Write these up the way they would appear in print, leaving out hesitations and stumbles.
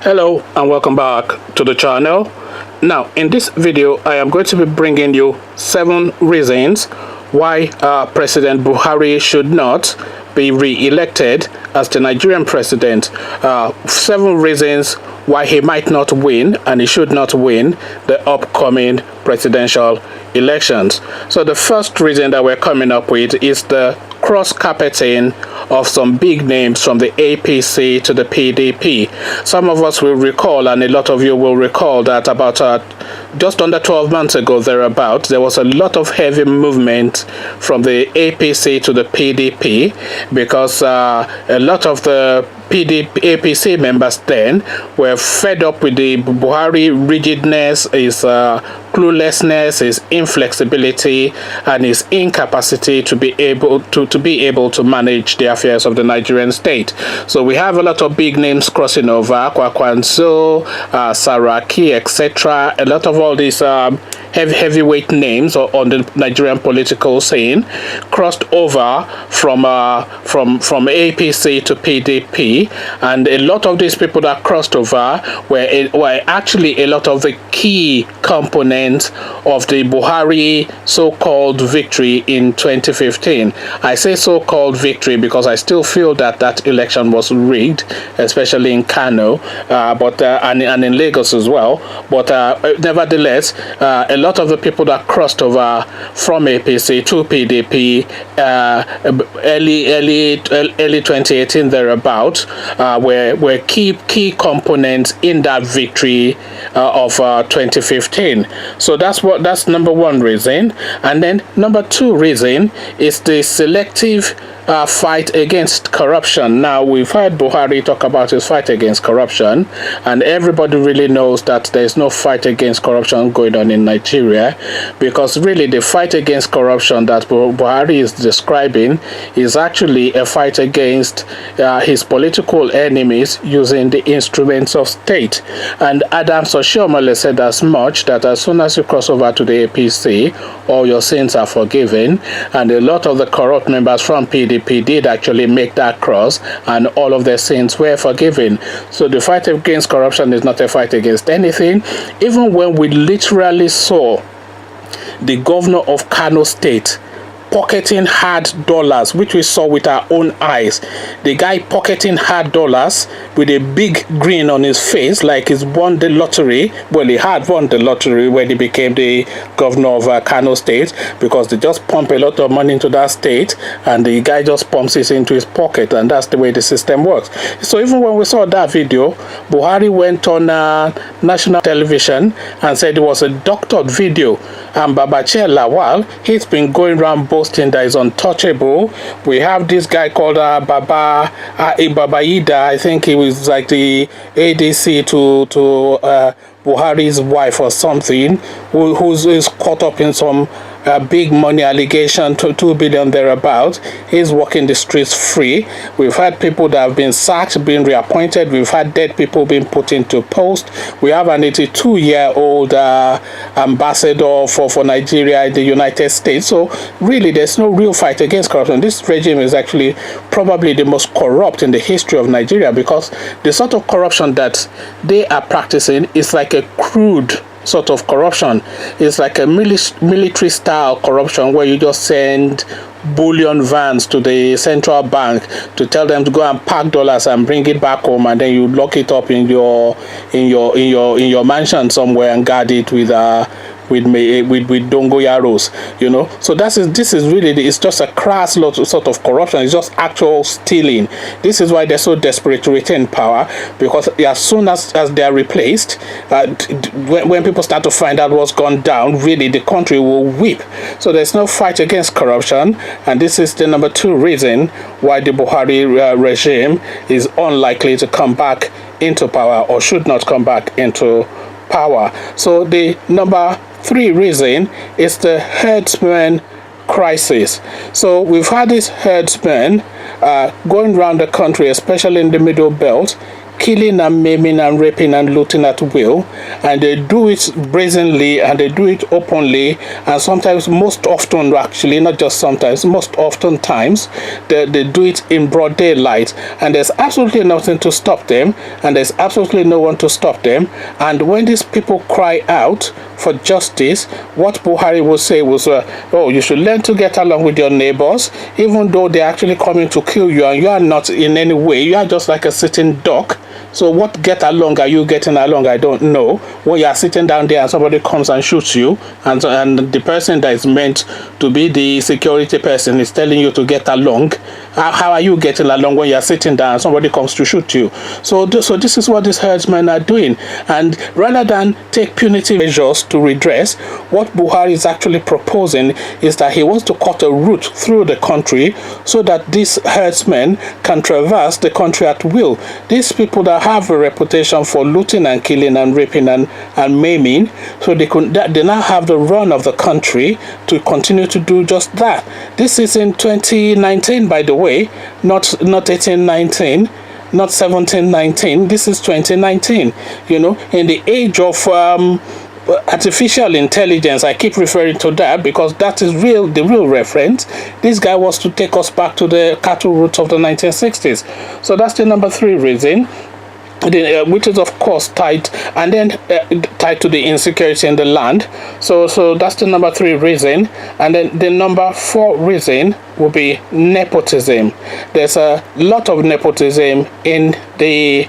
Hello and welcome back to the channel. Now in this video I am going to be bringing you 7 reasons why President Buhari should not be re-elected as the Nigerian president. 7 reasons why he might not win and he should not win the upcoming presidential elections. So the first reason that we're coming up with is the cross-carpeting of some big names from the APC to the PDP. Some of us will recall, and a lot of you will recall, that about just under 12 months ago thereabout, there was a lot of heavy movement from the APC to the PDP because a lot of the APC members then were fed up with the Buhari rigidness, his cluelessness, his inflexibility, and his incapacity to be able to manage the affairs of the Nigerian state. So we have a lot of big names crossing over, Kwakwanzo, Saraki, etc. A lot of all these heavyweight names on the Nigerian political scene crossed over from APC to PDP, and a lot of these people that crossed over were actually a lot of the key components of the Buhari so-called victory in 2015. I say so-called victory because I still feel that that election was rigged, especially in Kano, and in Lagos as well. But nevertheless, a lot of the people that crossed over from APC to PDP early 2018 thereabout were key components in that victory of 2015. So that's number one reason. And then number 2 reason is the selective fight against corruption. Now, we've heard Buhari talk about his fight against corruption, and everybody really knows that there's no fight against corruption going on in Nigeria, because really the fight against corruption that Buhari is describing is actually a fight against his political enemies using the instruments of state. And Adams Oshiomhole said as much, that as soon as you cross over to the APC, all your sins are forgiven, and a lot of the corrupt members from PDP did actually make that cross, and all of their sins were forgiven. So the fight against corruption is not a fight against anything. Even when we literally saw the governor of Kano State pocketing hard dollars, which we saw with our own eyes, the guy pocketing hard dollars with a big grin on his face, like he's won the lottery. Well, he had won the lottery when he became the governor of Kano State, because they just pump a lot of money into that state and the guy just pumps it into his pocket, and that's the way the system works. So even when we saw that video, Buhari went on national television and said it was a doctored video, and Babachir Lawal, he's been going around boasting that is untouchable. We have this guy called Babaida. I think he was like the ADC to Buhari's wife or something, who is caught up in some big money allegation, 2 billion thereabout. He's walking the streets free. We've had people that have been sacked, been reappointed. We've had dead people being put into post. We have an 82-year-old ambassador for Nigeria in the United States. So really, there's no real fight against corruption. This regime is actually probably the most corrupt in the history of Nigeria, because the sort of corruption that they are practicing is like a crude sort of corruption. It's like a military style corruption, where you just send bullion vans to the central bank to tell them to go and pack dollars and bring it back home, and then you lock it up in your mansion somewhere and guard it with dongoyaros, you know. So this is really, it's just a crass sort of corruption. It's just actual stealing. This is why they're so desperate to retain power, because as soon as they are replaced, when people start to find out what's gone down, really the country will weep. So there's no fight against corruption, and this is the number 2 reason why the Buhari regime is unlikely to come back into power, or should not come back into power. So the number 3 reason is the herdsmen crisis. So we've had these herdsmen going around the country, especially in the Middle Belt, killing and maiming and raping and looting at will, and they do it brazenly and they do it openly, and sometimes, most often actually, not just sometimes, most often times, they do it in broad daylight, and there's absolutely nothing to stop them, and there's absolutely no one to stop them. And when these people cry out for justice, what Buhari will say was, oh, you should learn to get along with your neighbors, even though they're actually coming to kill you and you are not in any way, you are just like a sitting duck. So what get along are you getting along? I don't know. When you are sitting down there and somebody comes and shoots you, and the person that is meant to be the security person is telling you to get along, how are you getting along when you are sitting down and somebody comes to shoot you? So this is what these herdsmen are doing. And rather than take punitive measures to redress, what Buhari is actually proposing is that he wants to cut a route through the country so that these herdsmen can traverse the country at will. These people that have a reputation for looting and killing and raping and maiming, so they now have the run of the country to continue to do just that. This is in 2019, by the way, not 1819, not 1719. This is 2019. You know, in the age of artificial intelligence, I keep referring to that because that is the real reference. This guy wants to take us back to the cattle routes of the 1960s. So that's the number 3 reason. Which is of course tied, and then tied to the insecurity in the land. So that's the number 3 reason. And then the number 4 reason will be nepotism. There's a lot of nepotism in the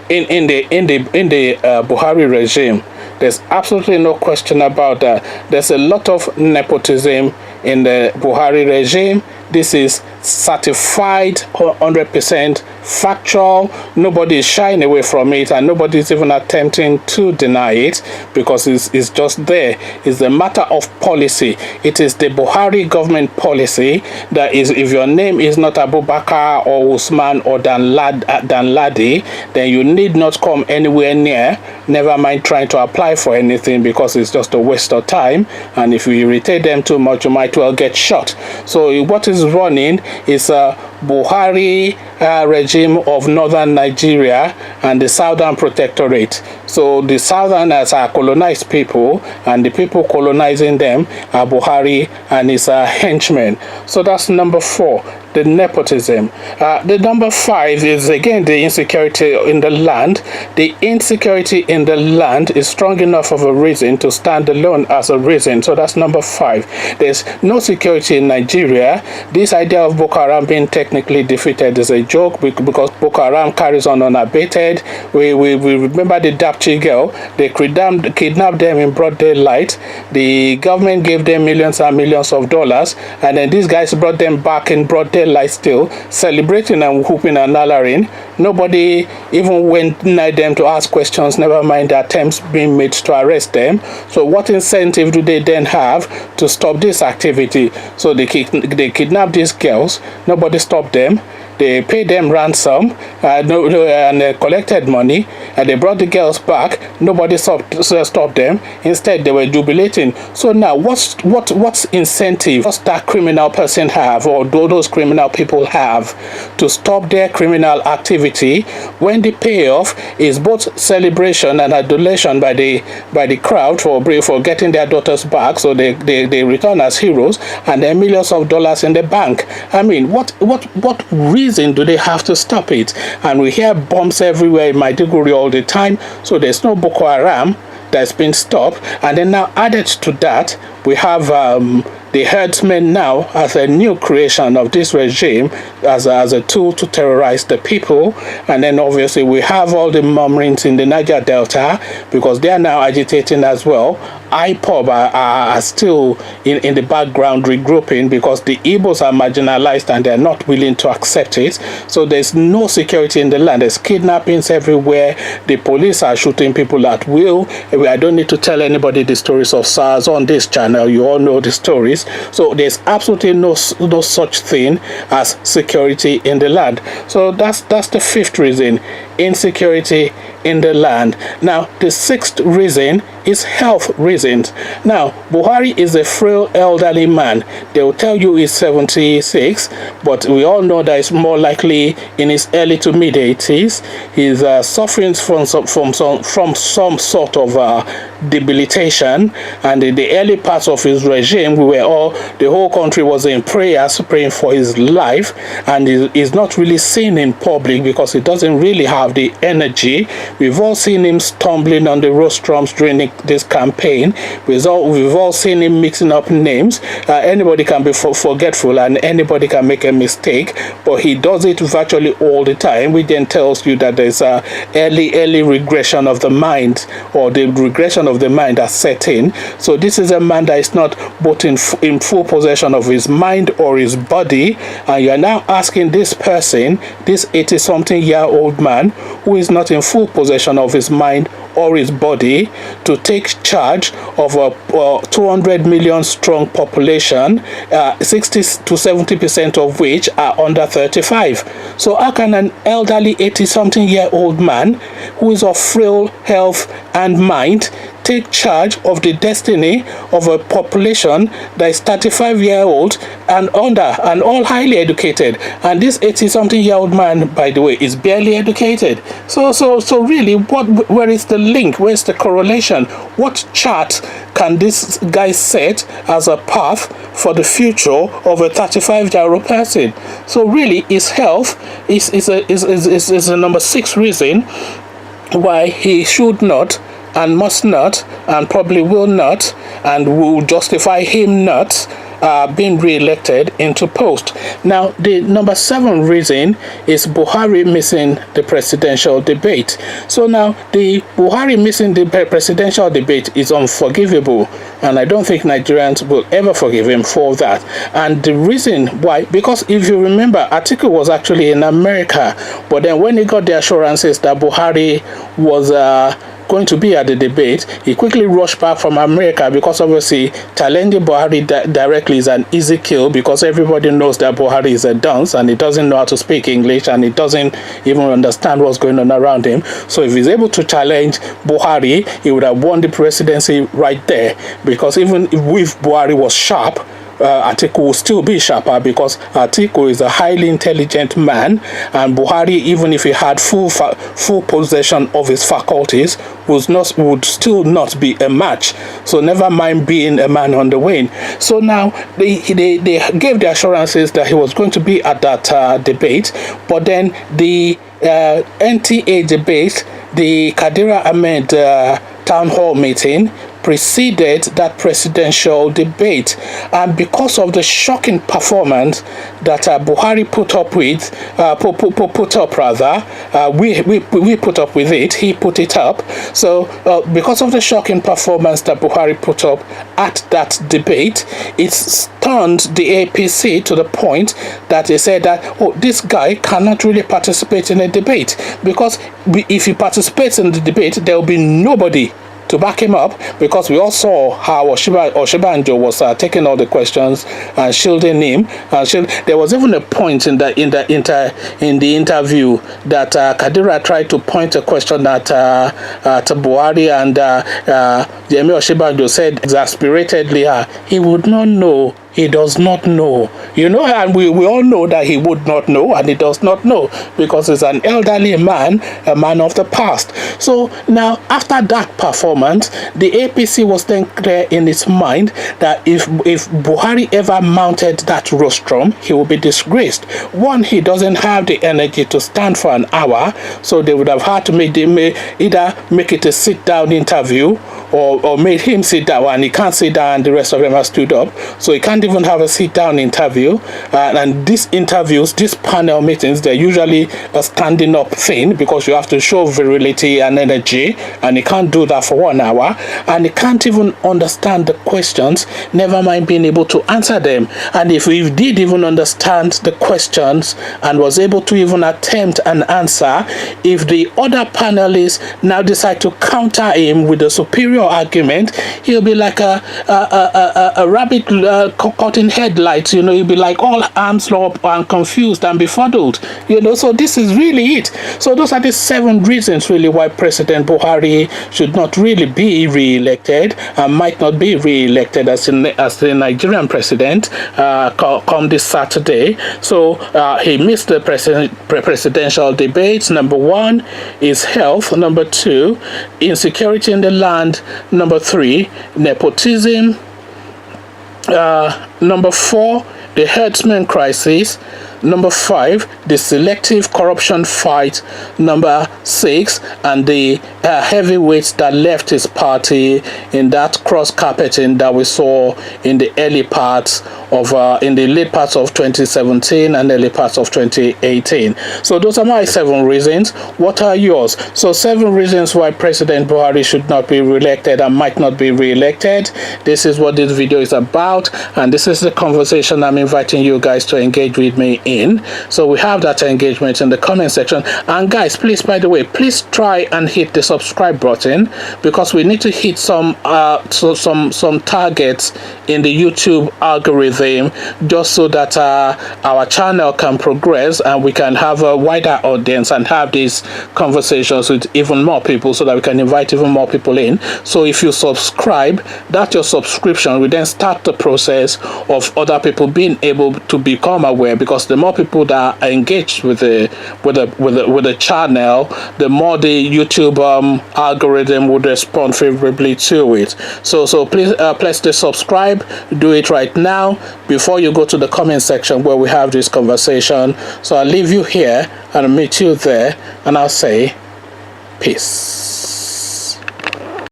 Buhari regime. There's absolutely no question about that. There's a lot of nepotism in the Buhari regime. This is certified 100% factual. Nobody is shying away from it, and nobody is even attempting to deny it because it's just there. It's a matter of policy. It is the Buhari government policy that is, if your name is not Abubakar or Usman or Danladi, then you need not come anywhere near. Never mind trying to apply for anything because it's just a waste of time. And if you irritate them too much, you might well get shot. So what is running is a Buhari regime of northern Nigeria and the southern protectorate. So the southerners are colonized people, and the people colonizing them are Buhari and his henchmen. So that's number 4, the nepotism. The number 5 is again the insecurity in the land. The insecurity in the land is strong enough of a reason to stand alone as a reason. So that's number 5. There's no security in Nigeria. This idea of Boko Haram being technically defeated is a joke because Boko Haram carries on unabated. We remember the Dapchi girl. They kidnapped them in broad daylight. The government gave them millions and millions of dollars, and then these guys brought them back in broad daylight still, celebrating and whooping and hollering. Nobody even went near them to ask questions, never mind the attempts being made to arrest them. So what incentive do they then have to stop this activity? So they kidnapped these girls. Nobody stopped them. They paid them ransom and they collected money, and they brought the girls back. Nobody stopped them. Instead, they were jubilating. So now, what's incentive does that criminal person have, or do those criminal people have, to stop their criminal activity when the payoff is both celebration and adulation by the crowd for getting their daughters back, so they return as heroes, and then millions of dollars in the bank? I mean, what reason do they have to stop it? And we hear bombs everywhere in Maiduguri all the time, so there's no Boko Haram that's been stopped. And then now added to that, we have the herdsmen now as a new creation of this regime as a tool to terrorize the people. And then obviously we have all the murmurings in the Niger Delta because they are now agitating as well. IPOB are still in the background regrouping because the Igbos are marginalized and they're not willing to accept it. So there's no security in the land. There's kidnappings everywhere. The police are shooting people at will. I don't need to tell anybody the stories of SARS on this channel. channel. You all know the stories. So there's absolutely no such thing as security in the land. So that's the fifth reason: insecurity in the land. Now, the sixth reason is health reasons. Now, Buhari is a frail elderly man. They will tell you he's 76, but we all know that it's more likely in his early to mid 80s. He's suffering from some sort of debilitation, and in the early parts of his regime, the whole country was in prayers, praying for his life, and he's not really seen in public because he doesn't really have the energy. We've all seen him stumbling on the rostrums during this campaign. We've all seen him mixing up names. Anybody can be forgetful, and anybody can make a mistake, but he does it virtually all the time, which then tells you that there's a early regression of the mind, or the regression of the mind that's set in. So this is a man that is not both in full possession of his mind or his body, and you are now asking this person, this 80-something-year-old man who is not in full possession of his mind or his body, to take charge of a 200 million strong population, 60 to 70% of which are under 35. So how can an elderly 80-something-year-old man who is of frail health and mind take charge of the destiny of a population that is 35-year-old and under, and all highly educated? And this 80-something-year-old man, by the way, is barely educated. So really, where is the link? Where's the correlation? What chart can this guy set as a path for the future of a 35-year-old person? So really, his health is the number 6 reason why he should not and must not, and probably will not, and will justify him not being re-elected into post. Now, the number 7 reason is Buhari missing the presidential debate. So now, the Buhari missing the presidential debate is unforgivable, and I don't think Nigerians will ever forgive him for that. And the reason why, because if you remember, Atiku was actually in America, but then when he got the assurances that Buhari was going to be at the debate, he quickly rushed back from America, because obviously challenging Buhari directly is an easy kill, because everybody knows that Buhari is a dunce and he doesn't know how to speak English, and he doesn't even understand what's going on around him. So if he's able to challenge Buhari, he would have won the presidency right there, because even if Buhari was sharp, Atiku will still be sharper, because Atiku is a highly intelligent man, and Buhari, even if he had full possession of his faculties, would still not be a match. So never mind being a man on the wing. So now they gave the assurances that he was going to be at that debate, but then the NTA debate, the Kadira Ahmed town hall meeting, preceded that presidential debate, and because of the shocking performance that Buhari put up with, we put up with it, he put it up. So because of the shocking performance that Buhari put up at that debate, it stunned the APC to the point that they said that, oh, this guy cannot really participate in a debate, because if he participates in the debate, there will be nobody to back him up, because we all saw how Oshibanjo was taking all the questions and shielding him. There was even a point in the interview that Kadira tried to point a question at Buhari, and Yemi Oshibanjo said exasperatedly, he would not know. He does not know, and we all know that he would not know, and he does not know, because he's an elderly man, a man of the past. So now, after that performance, the APC was then clear in its mind that if Buhari ever mounted that rostrum, he will be disgraced. One, he doesn't have the energy to stand for an hour, so they would have had to either make it a sit-down interview, or made him sit down, and he can't sit down, and the rest of them are stood up, so he can't even have a sit-down interview. And these interviews, these panel meetings, they're usually a standing up thing, because you have to show virility and energy, and he can't do that for 1 hour, and he can't even understand the questions, never mind being able to answer them. And if he did even understand the questions and was able to even attempt an answer, if the other panelists now decide to counter him with a superior your argument, he'll be like a rabbit caught in headlights. You know, he'll be like all arms up and confused and befuddled. You know, so this is really it. So those are the 7 reasons really why President Buhari should not really be re-elected and might not be re-elected as the Nigerian president come this Saturday. So he missed the presidential debates. Number 1 is health. Number 2, insecurity in the land. Number 3, nepotism. Number 4, the herdsman crisis. Number 5, the selective corruption fight. Number 6, and the heavyweights that left his party in that cross-carpeting that we saw in the early parts of in the late parts of 2017 and early parts of 2018. So those are my 7 reasons. What are yours? So 7 reasons why President Buhari should not be re-elected and might not be re-elected. This is what this video is about, and this is the conversation I'm inviting you guys to engage with me in. So we have that engagement in the comment section. And guys, please, by the way, please try and hit the subscribe button, because we need to hit some targets in the YouTube algorithm, just so that our channel can progress and we can have a wider audience and have these conversations with even more people, so that we can invite even more people in. So if you subscribe, that your subscription will then start the process of other people being able to become aware, because the more people that are engaged with the channel, the more the YouTube algorithm would respond favorably to it. So please press the subscribe. Do it right now before you go to the comment section where we have this conversation. So I'll leave you here and meet you there, and I'll say peace.